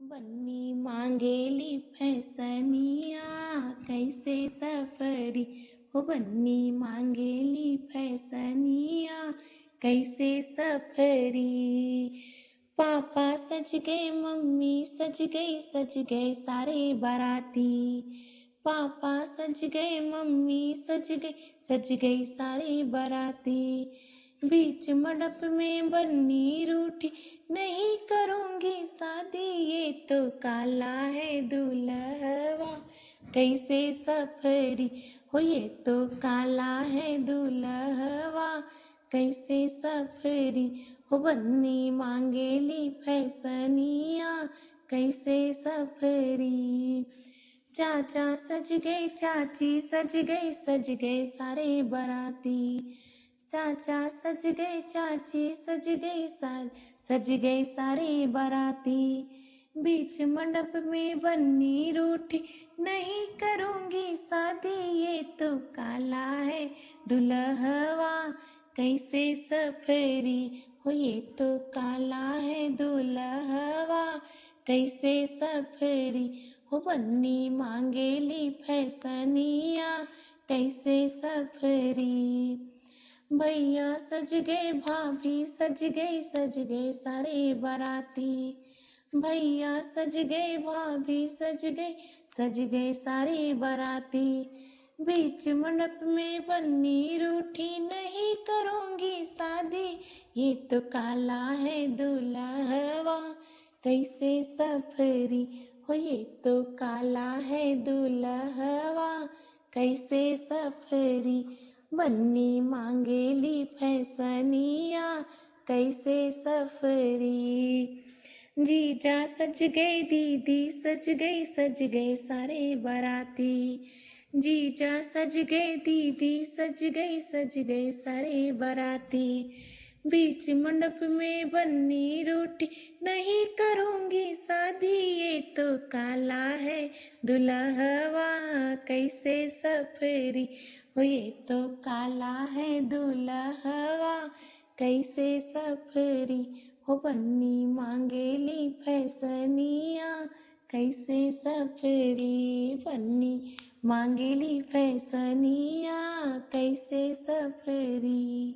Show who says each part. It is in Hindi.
Speaker 1: बन्नी मांगेली फैसनिया कैसे सफरी। हो बन्नी मांगेली फैसनिया कैसे सफरी। पापा सज गए मम्मी सज गए सारे बाराती। पापा सज गए मम्मी सज गई सारे बाराती। बीच मंडप में बन्नी रूठी नहीं करूंगी शादी। ये तो काला है दूल्हवा कैसे सफरी। हो ये तो काला है दूल्हवा कैसे सफरी। हो बन्नी मांगेली फैसनिया कैसे सफरी। चाचा सज गए चाची सज गए सारे बाराती। चाचा सज गए चाची सज गए सारे बाराती। बीच मंडप में बन्नी रूठी नहीं करूंगी शादी। ये तो काला है दुल्हवा कैसे सफरी। हो ये तो काला है दुल्हवा कैसे सफरी। हो बन्नी मांगेली फैसनिया कैसे सफरी। भैया सज गए भाभी सज गए सारे बाराती। भैया सज गए भाभी सज गए सारे बाराती। बीच मंडप में बन्नी रूठी नहीं करूंगी शादी। ये तो काला है दूल्हवा कैसे सफरी। हो ये तो काला है दूल्हवा कैसे सफरी। बन्नी मांगेली फैसनिया कैसे सफरी। जीजा सज गए दीदी सज गए सारे बाराती। जीजा सज गए दीदी सज गए सारे बाराती। बीच मंडप में बन्नी रूठी नहीं करूंगी शादी। ये तो काला है दुल्हवा कैसे सफरी। हो ये तो काला है दुल्हवा कैसे सफरी। हो बन्नी मांगेली फैसनिया कैसे सफरी। बन्नी मांगेली फैसनिया कैसे सफरी।